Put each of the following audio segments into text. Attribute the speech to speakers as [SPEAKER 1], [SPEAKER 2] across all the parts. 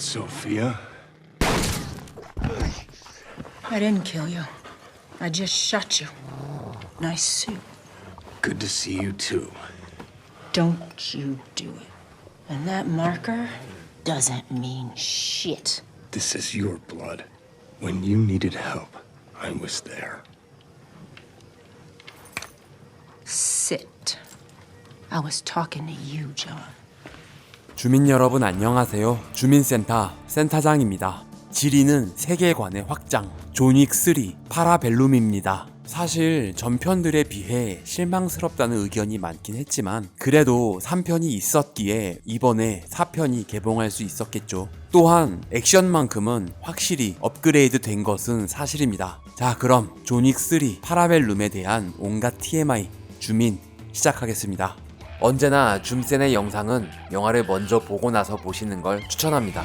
[SPEAKER 1] Sophia?
[SPEAKER 2] I didn't kill you. I just shot you. Nice suit.
[SPEAKER 1] Good to see you too.
[SPEAKER 2] Don't you do it. And that marker doesn't mean shit.
[SPEAKER 1] This is your blood. When you needed help, I was there.
[SPEAKER 2] Sit. I was talking to you, John.
[SPEAKER 3] 주민 여러분 안녕하세요. 주민센터 센터장입니다. 지리는 세계관의 확장, 존윅3 파라벨룸입니다. 사실 전편들에 비해 실망스럽다는 의견이 많긴 했지만 그래도 3편이 있었기에 이번에 4편이 개봉할 수 있었겠죠. 또한 액션만큼은 확실히 업그레이드 된 것은 사실입니다. 자, 그럼 존윅3 파라벨룸에 대한 온갖 TMI 주민 시작하겠습니다. 언제나 줌센의 영상은 영화를 먼저 보고 나서 보시는 걸 추천합니다.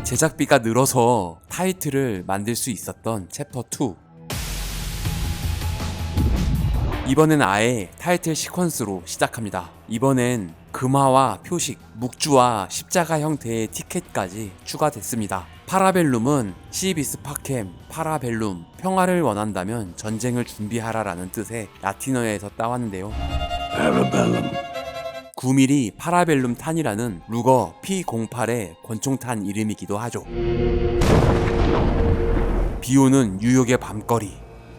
[SPEAKER 3] 제작비가 늘어서 타이틀을 만들 수 있었던 챕터 2. 이번엔 아예 타이틀 시퀀스로 시작합니다. 이번엔 금화와 표식, 묵주와 십자가 형태의 티켓까지 추가됐습니다. 파라벨룸은 시비스 파켐, 파라벨룸, 평화를 원한다면 전쟁을 준비하라라는 뜻의 라틴어에서 따왔는데요.
[SPEAKER 1] Parabellum.
[SPEAKER 3] 9mm 파라벨룸 탄이라는 루거 P08의 권총탄 이름이기도 하죠. 비오는 뉴욕의 밤거리.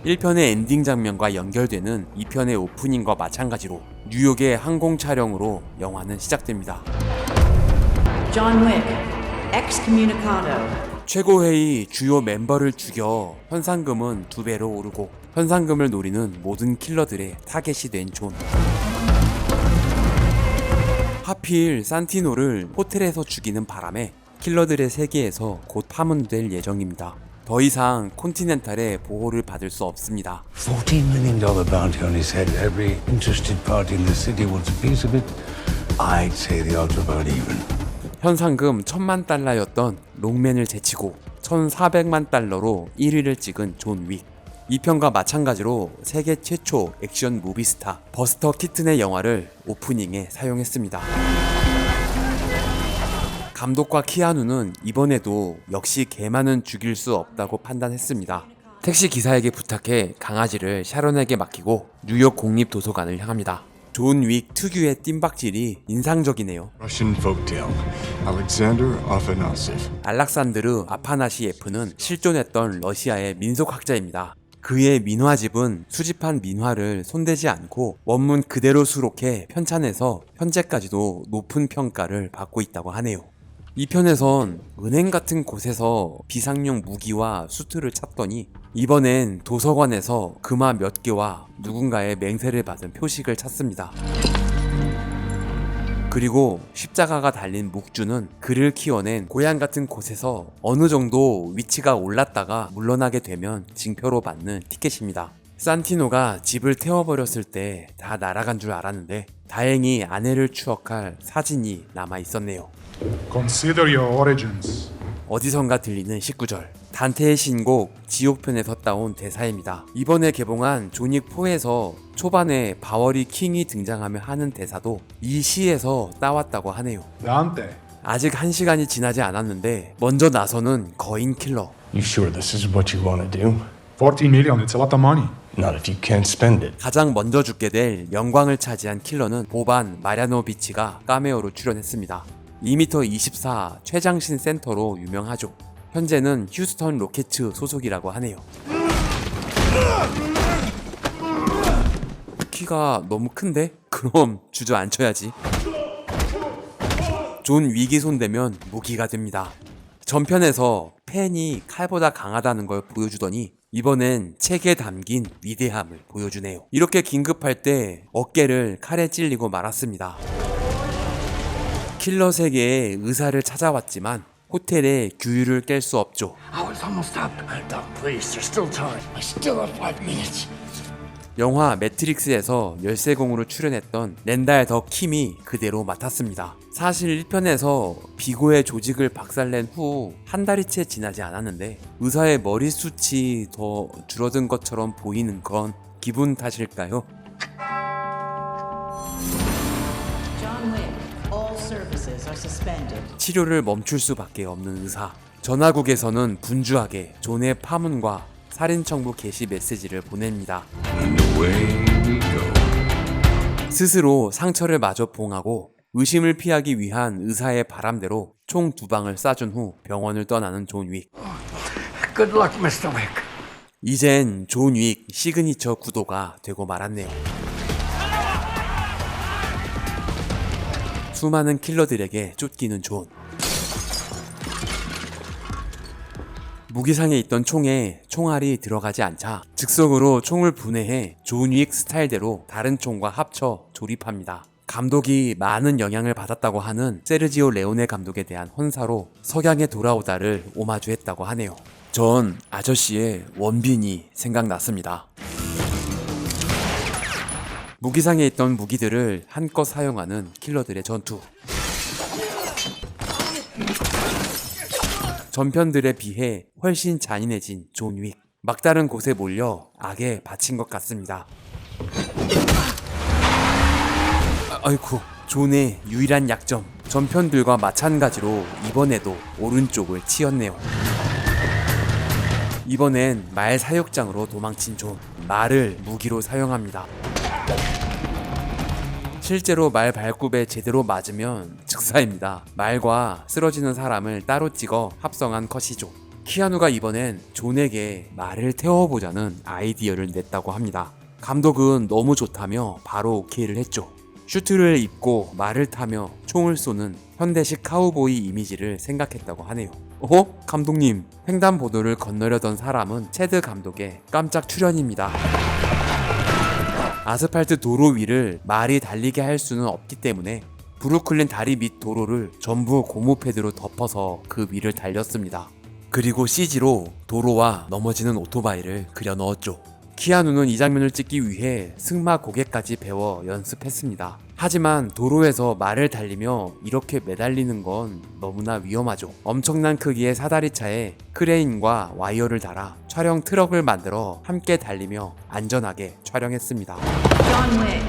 [SPEAKER 3] 1편의 엔딩 장면과 연결되는 2편의 오프닝과 마찬가지로 뉴욕의 항공 촬영으로 영화는 시작됩니다.
[SPEAKER 4] John Wick, excommunicado.
[SPEAKER 3] 최고회의 주요 멤버를 죽여 현상금은 2배로 오르고 현상금을 노리는 모든 킬러들의 타겟이 된 존. 하필 산티노를 호텔에서 죽이는 바람에 킬러들의 세계에서 곧 파문될 예정입니다. 더 이상 콘티넨탈의 보호를 받을 수 없습니다.
[SPEAKER 1] $14 million bounty on his head. Every interested party in the city wants a piece of it. I'd say the odds are about even.
[SPEAKER 3] 현상금 $10,000,000였던 롱맨을 제치고 $1,400만 1위를 찍은 존 윅. 2편과 마찬가지로 세계 최초 액션 무비스타 버스터 키튼의 영화를 오프닝에 사용했습니다. 감독과 키아누는 이번에도 역시 개만은 죽일 수 없다고 판단했습니다. 택시 기사에게 부탁해 강아지를 샤론에게 맡기고 뉴욕 국립도서관을 향합니다. 존 윅 특유의 뜀박질이 인상적이네요.
[SPEAKER 1] Russian folktale. Alexander Afanasyev.
[SPEAKER 3] 알락산드르 아파나시예프는 실존했던 러시아의 민속학자입니다. 그의 민화집은 수집한 민화를 손대지 않고 원문 그대로 수록해 편찬해서 현재까지도 높은 평가를 받고 있다고 하네요. 이 편에선 은행 같은 곳에서 비상용 무기와 수트를 찾더니 이번엔 도서관에서 금화 몇 개와 누군가의 맹세를 받은 표식을 찾습니다. 그리고 십자가가 달린 묵주는 그를 키워낸 고향 같은 곳에서 어느 정도 위치가 올랐다가 물러나게 되면 징표로 받는 티켓입니다. 산티노가 집을 태워버렸을 때 다 날아간 줄 알았는데 다행히 아내를 추억할 사진이 남아 있었네요.
[SPEAKER 5] Consider your origins.
[SPEAKER 3] 어디선가 들리는 19절. 단테의 신곡 지옥편에서 따온 대사입니다. 이번에 개봉한 존윅4에서 초반에 바워리 킹이 등장하며 하는 대사도 이 시에서 따왔다고 하네요.
[SPEAKER 5] Dante.
[SPEAKER 3] 아직 1시간이 지나지 않았는데 먼저 나서는 거인 킬러.
[SPEAKER 1] You sure this is what you want to do?
[SPEAKER 5] 14 million, it's a lot of money.
[SPEAKER 1] Not if you can't spend it.
[SPEAKER 3] 가장 먼저 죽게 될 영광을 차지한 킬러는 보반 마리아노비치가 카메오로 출연했습니다. 2m24 최장신 센터로 유명하죠. 현재는 휴스턴 로켓츠 소속이라고 하네요. 키가 너무 큰데? 그럼 주저앉혀야지. 존 윅이 손대면 무기가 됩니다. 전편에서 펜이 칼보다 강하다는 걸 보여주더니 이번엔 책에 담긴 위대함을 보여주네요. 이렇게 긴급할 때 어깨를 칼에 찔리고 말았습니다. 킬러 세계의 의사를 찾아왔지만 호텔에 규율을 깰 수 없죠.
[SPEAKER 1] I was almost up. Don't, please. There's still time. I still have 5 minutes.
[SPEAKER 3] 영화 매트릭스에서 열쇠공으로 출연했던 렌달 더 킴이 그대로 맡았습니다. 사실 1편에서 비고의 조직을 박살낸 후 한 달이 채 지나지 않았는데 의사의 머리숱이 더 줄어든 것처럼 보이는 건 기분 탓일까요?
[SPEAKER 4] John Wick, all services. services are suspended.
[SPEAKER 3] 치료를 멈출 수밖에 없는 의사. 전화국에서는 분주하게 존의 파문과 살인 청부 게시 메시지를 보냅니다.
[SPEAKER 1] And away we go.
[SPEAKER 3] 스스로 상처를 마저 봉하고 의심을 피하기 위한 의사의 바람대로 총 2방을 쏴준 후 병원을 떠나는 존 윅.
[SPEAKER 1] Good luck, Mr. Wick.
[SPEAKER 3] 이젠 존 윅 시그니처 구도가 되고 말았네요. 수많은 킬러들에게 쫓기는 존. 무기상에 있던 총에 총알이 들어가지 않자 즉석으로 총을 분해해 존 윅 스타일대로 다른 총과 합쳐 조립합니다. 감독이 많은 영향을 받았다고 하는 세르지오 레오네 감독에 대한 헌사로 석양에 돌아오다를 오마주했다고 하네요. 전 아저씨의 원빈이 생각났습니다. 무기상에 있던 무기들을 한껏 사용하는 킬러들의 전투. 전편들에 비해 훨씬 잔인해진 존 윅. 막다른 곳에 몰려 악에 바친 것 같습니다. 아이쿠, 존의 유일한 약점. 전편들과 마찬가지로 이번에도 오른쪽을 치였네요. 이번엔 말 사육장으로 도망친 존. 말을 무기로 사용합니다. 실제로 말 발굽에 제대로 맞으면 즉사입니다. 말과 쓰러지는 사람을 따로 찍어 합성한 컷이죠. 키아누가 이번엔 존에게 말을 태워보자는 아이디어를 냈다고 합니다. 감독은 너무 좋다며 바로 오케이를 했죠. 슈트를 입고 말을 타며 총을 쏘는 현대식 카우보이 이미지를 생각했다고 하네요. 감독님, 횡단보도를 건너려던 사람은 체드 감독의 깜짝 출연입니다. 아스팔트 도로 위를 말이 달리게 할 수는 없기 때문에 브루클린 다리 밑 도로를 전부 고무 패드로 덮어서 그 위를 달렸습니다. 그리고 CG로 도로와 넘어지는 오토바이를 그려 넣었죠. 키아누는 이 장면을 찍기 위해 승마 고개까지 배워 연습했습니다. 하지만 도로에서 말을 달리며 이렇게 매달리는 건 너무나 위험하죠. 엄청난 크기의 사다리차에 크레인과 와이어를 달아 촬영 트럭을 만들어 함께 달리며 안전하게 촬영했습니다.
[SPEAKER 4] John Wick.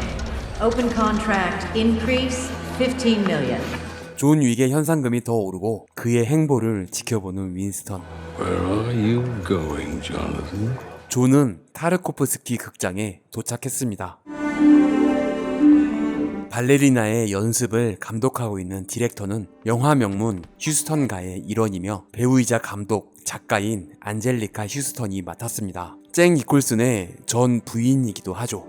[SPEAKER 4] Open contract increase 15 million.
[SPEAKER 3] 존 윅의 현상금이 더 오르고 그의 행보를 지켜보는 윈스턴.
[SPEAKER 1] Where are you going, Jonathan?
[SPEAKER 3] 존은 타르코프스키 극장에 도착했습니다. 발레리나의 연습을 감독하고 있는 디렉터는 영화 명문 휴스턴가의 일원이며 배우이자 감독, 작가인 안젤리카 휴스턴이 맡았습니다. 잭 니콜슨의 전 부인이기도 하죠.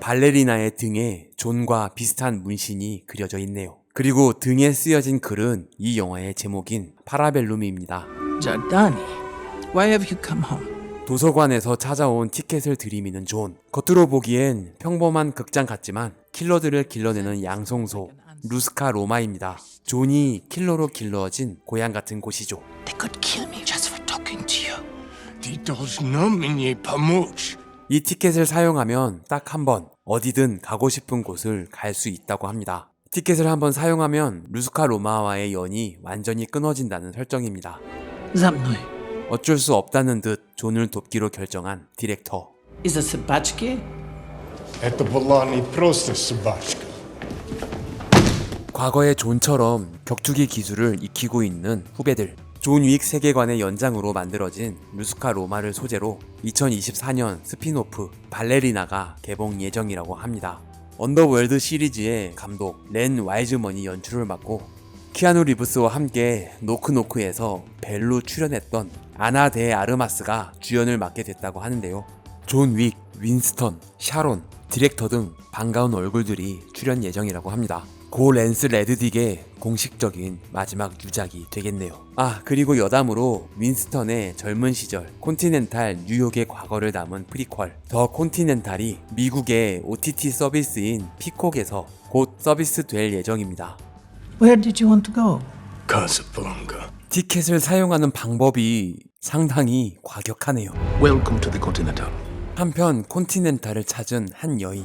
[SPEAKER 3] 발레리나의 등에 존과 비슷한 문신이 그려져 있네요. 그리고 등에 쓰여진 글은 이 영화의 제목인 파라벨룸입니다.
[SPEAKER 6] Giordani, why have you come home?
[SPEAKER 3] 도서관에서 찾아온 티켓을 들이미는 존. 겉으로 보기엔 평범한 극장 같지만 킬러들을 길러내는 양송소 루스카 로마입니다. 존이 킬러로 길러진 고향 같은 곳이죠.
[SPEAKER 6] They could kill me just for talking to you.
[SPEAKER 3] 이 티켓을 사용하면 딱 한 번 어디든 가고 싶은 곳을 갈 수 있다고 합니다. 티켓을 한번 사용하면 루스카 로마와의 연이 완전히 끊어진다는 설정입니다.
[SPEAKER 6] За мной.
[SPEAKER 3] 어쩔 수 없다는 듯 존을 돕기로 결정한 디렉터.
[SPEAKER 6] Из-за собачки?
[SPEAKER 7] Это была не просто собачка.
[SPEAKER 3] 과거의 존처럼 격투기 기술을 익히고 있는 후배들. 존 윅 세계관의 연장으로 만들어진 루스카 로마를 소재로 2024년 스핀오프 발레리나가 개봉 예정이라고 합니다. 언더월드 시리즈의 감독 렌 와이즈먼이 연출을 맡고 키아누 리브스와 함께 노크노크에서 벨로 출연했던 아나 데 아르마스가 주연을 맡게 됐다고 하는데요. 존 윅, 윈스턴, 샤론, 디렉터 등 반가운 얼굴들이 출연 예정이라고 합니다. 고 랜스 레드딕의 공식적인 마지막 유작이 되겠네요. 그리고 여담으로 윈스턴의 젊은 시절 콘티넨탈 뉴욕의 과거를 담은 프리퀄 더 콘티넨탈이 미국의 OTT 서비스인 피콕에서 곧 서비스될 예정입니다.
[SPEAKER 6] Where did you want to go?
[SPEAKER 7] Casablanca.
[SPEAKER 3] 티켓을 사용하는 방법이 상당히 과격하네요.
[SPEAKER 7] Welcome to the Continental.
[SPEAKER 3] 한편 콘티넨탈을 찾은 한 여인.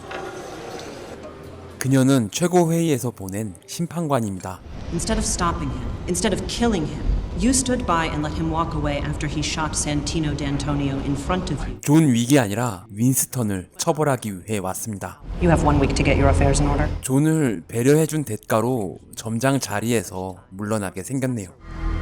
[SPEAKER 3] 그녀는 최고회의에서 보낸 심판관입니다.
[SPEAKER 4] Instead of stopping him, instead of killing him,
[SPEAKER 8] You stood by and let him walk away after he shot Santino D'Antonio in front of you.
[SPEAKER 3] 존 윅이 아니라 윈스턴을 처벌하기 위해 왔습니다.
[SPEAKER 8] You have 1 week to get your affairs in order.
[SPEAKER 3] 존을 배려해준 대가로 점장 자리에서 물러나게 생겼네요.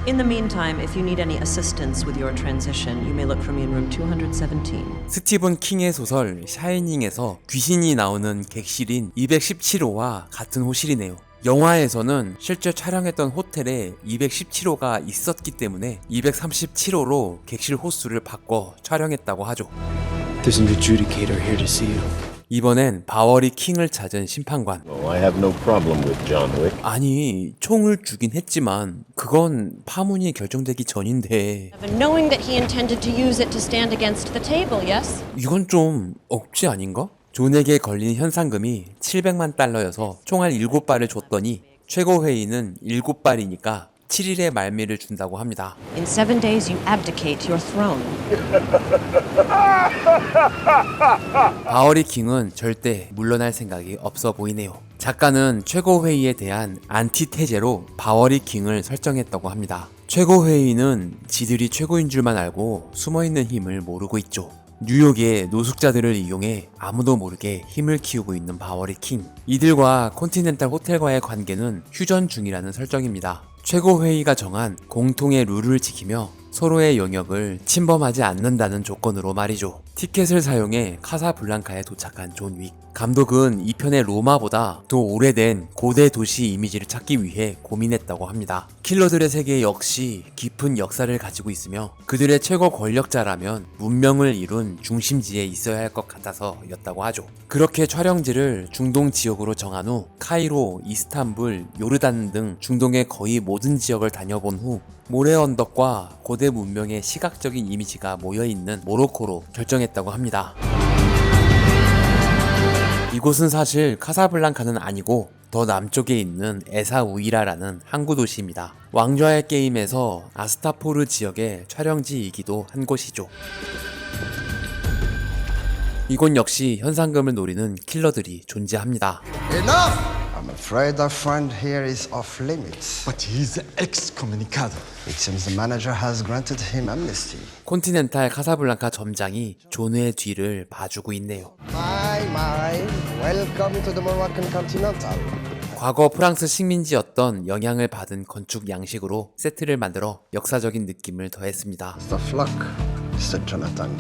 [SPEAKER 8] In the meantime, if you need any assistance with your transition, you may look for me in room 217.
[SPEAKER 3] 스티븐 킹의 소설 샤이닝에서 귀신이 나오는 객실인 217호와 같은 호실이네요. 영화에서는 실제 촬영했던 호텔에 217호가 있었기 때문에 237호로 객실 호수를 바꿔 촬영했다고 하죠.
[SPEAKER 9] There's an adjudicator here to see you.
[SPEAKER 3] 이번엔 바워리 킹을 찾은 심판관.
[SPEAKER 10] I have no problem with John Wick.
[SPEAKER 3] 아니, 총을 주긴 했지만 그건 파문이 결정되기 전인데
[SPEAKER 11] Knowing that he intended to use it to stand against the table, yes?
[SPEAKER 3] 이건 좀 억지 아닌가? 존에게 걸린 현상금이 700만 달러여서 총알 7발을 줬더니 최고회의는 7발이니까 7일의 말미를 준다고 합니다.
[SPEAKER 11] In 7 days, you abdicate your throne.
[SPEAKER 3] 바워리 킹은 절대 물러날 생각이 없어 보이네요. 작가는 최고회의에 대한 안티테제로 바워리 킹을 설정했다고 합니다. 최고회의는 지들이 최고인 줄만 알고 숨어있는 힘을 모르고 있죠. 뉴욕의 노숙자들을 이용해 아무도 모르게 힘을 키우고 있는 바워리 킹. 이들과 콘티넨탈 호텔과의 관계는 휴전 중이라는 설정입니다. 최고회의가 정한 공통의 룰을 지키며 서로의 영역을 침범하지 않는다는 조건으로 말이죠. 티켓을 사용해 카사블랑카에 도착한 존 윅. 감독은 2편의 로마보다 더 오래된 고대 도시 이미지를 찾기 위해 고민했다고 합니다. 킬러들의 세계 역시 깊은 역사를 가지고 있으며 그들의 최고 권력자라면 문명을 이룬 중심지에 있어야 할 것 같아서였다고 하죠. 그렇게 촬영지를 중동 지역으로 정한 후 카이로, 이스탄불, 요르단 등 중동의 거의 모든 지역을 다녀본 후 모래 언덕과 고대 문명의 시각적인 이미지가 모여있는 모로코로 결정했다고 합니다. 이곳은 사실 카사블랑카는 아니고 더 남쪽에 있는 에사우이라라는 항구 도시입니다. 왕좌의 게임에서 아스타포르 지역의 촬영지이기도 한 곳이죠. 이곳 역시 현상금을 노리는 킬러들이 존재합니다.
[SPEAKER 12] Enough! I'm afraid our friend here is off limits.
[SPEAKER 13] But he's excommunicado.
[SPEAKER 12] It seems the manager has granted him amnesty.
[SPEAKER 3] 콘티넨탈 카사블랑카 점장이 존의 뒤를 봐주고 있네요.
[SPEAKER 12] My, welcome to the Moroccan Continental.
[SPEAKER 3] 과거 프랑스 식민지였던 영향을 받은 건축 양식으로 세트를 만들어 역사적인 느낌을 더했습니다.
[SPEAKER 12] The flock, Mr. Jonathan.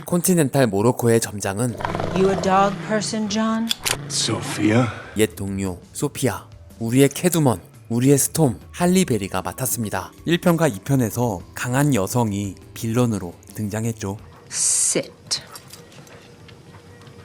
[SPEAKER 3] 콘티넨탈 모로코의 점장은
[SPEAKER 2] You a dog person, John?
[SPEAKER 1] Sophia?
[SPEAKER 3] 옛 동료 소피아, 우리의 캐두먼, 우리의 스톰, 할리베리가 맡았습니다. 1편과 2편에서 강한 여성이 빌런으로 등장했죠.
[SPEAKER 2] Sit.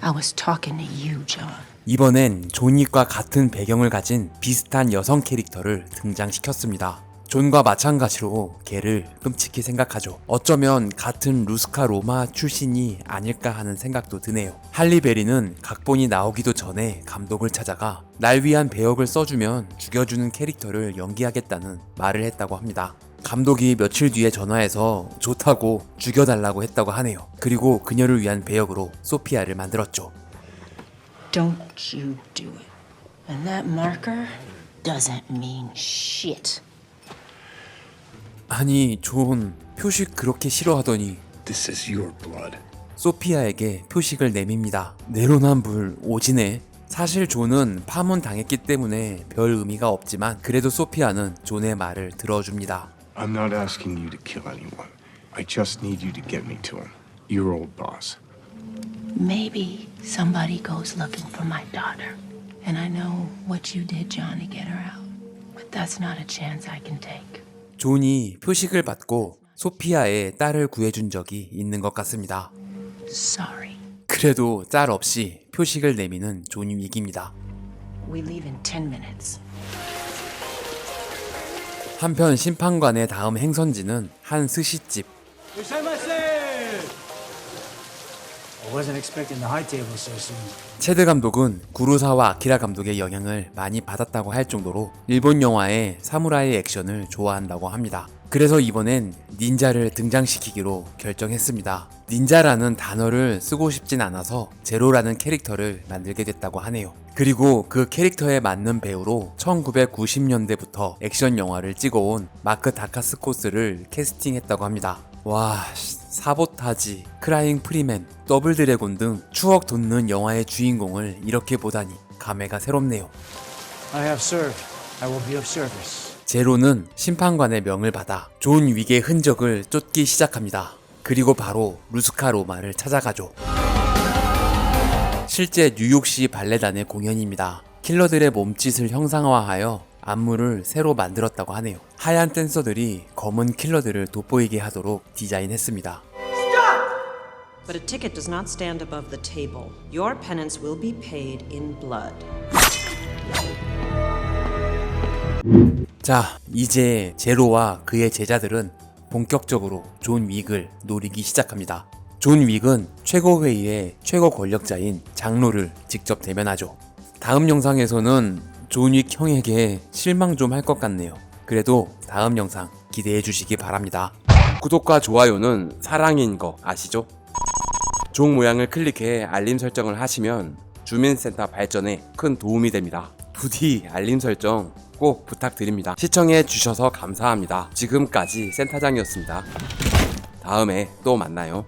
[SPEAKER 2] I was talking to you, John.
[SPEAKER 3] 이번엔 존 윅과 같은 배경을 가진 비슷한 여성 캐릭터를 등장시켰습니다. 존과 마찬가지로 걔를 끔찍히 생각하죠. 어쩌면 같은 루스카 로마 출신이 아닐까 하는 생각도 드네요. 할리베리는 각본이 나오기도 전에 감독을 찾아가 날 위한 배역을 써주면 죽여주는 캐릭터를 연기하겠다는 말을 했다고 합니다. 감독이 며칠 뒤에 전화해서 좋다고 죽여달라고 했다고 하네요. 그리고 그녀를 위한 배역으로 소피아를 만들었죠.
[SPEAKER 2] Don't you do it. And that marker doesn't mean shit.
[SPEAKER 3] 아니, 존 표식 그렇게 싫어하더니
[SPEAKER 1] This is your blood.
[SPEAKER 3] 소피아에게 표식을 내밉니다. 내로남불 오지네. 사실 존은 파문당했기 때문에 별 의미가 없지만 그래도 소피아는 존의 말을 들어줍니다.
[SPEAKER 7] I'm not asking you to kill anyone. I just need you to get me to him. Your old boss.
[SPEAKER 2] Maybe somebody goes looking for my daughter. And I know what you did, John, to get her out. But that's not a chance I can take.
[SPEAKER 3] 존이 표식을 받고 소피아의 딸을 구해준 적이 있는 것 같습니다.
[SPEAKER 2] Sorry.
[SPEAKER 3] 그래도 짤 없이 표식을 내미는 존 윅입니다.
[SPEAKER 2] We leave in 10 minutes.
[SPEAKER 3] 한편 심판관의 다음 행선지는 한 스시집.
[SPEAKER 6] I wasn't expecting the high table so soon.
[SPEAKER 3] 체드 감독은 구로사와 아키라 감독의 영향을 많이 받았다고 할 정도로 일본 영화의 사무라이 액션을 좋아한다고 합니다. 그래서 이번엔 닌자를 등장시키기로 결정했습니다. 닌자라는 단어를 쓰고 싶진 않아서 제로라는 캐릭터를 만들게 됐다고 하네요. 그리고 그 캐릭터에 맞는 배우로 1990년대부터 액션 영화를 찍어온 마크 다카스코스를 캐스팅했다고 합니다. 와, 사보타지, 크라잉 프리맨, 더블 드래곤 등 추억 돋는 영화의 주인공을 이렇게 보다니 감회가 새롭네요.
[SPEAKER 6] I have served. I will be of service.
[SPEAKER 3] 제로는 심판관의 명을 받아 존 윅의 흔적을 쫓기 시작합니다. 그리고 바로 루스카 로마를 찾아가죠. 실제 뉴욕시 발레단의 공연입니다. 킬러들의 몸짓을 형상화하여 안무를 새로 만들었다고 하네요. 하얀 댄서들이 검은 킬러들을 돋보이게 하도록 디자인했습니다.
[SPEAKER 8] But a ticket does not stand above the table. Your penance will be paid in blood.
[SPEAKER 3] 자, 이제 제로와 그의 제자들은 본격적으로 존 윅을 노리기 시작합니다. 존 윅은 최고회의의 최고 권력자인 장로를 직접 대면하죠. 다음 영상에서는 존 윅 형에게 실망 좀 할 것 같네요. 그래도 다음 영상 기대해 주시기 바랍니다. 구독과 좋아요는 사랑인 거 아시죠? 종 모양을 클릭해 알림 설정을 하시면 주민센터 발전에 큰 도움이 됩니다. 부디 알림 설정 꼭 부탁드립니다. 시청해 주셔서 감사합니다. 지금까지 센터장이었습니다. 다음에 또 만나요.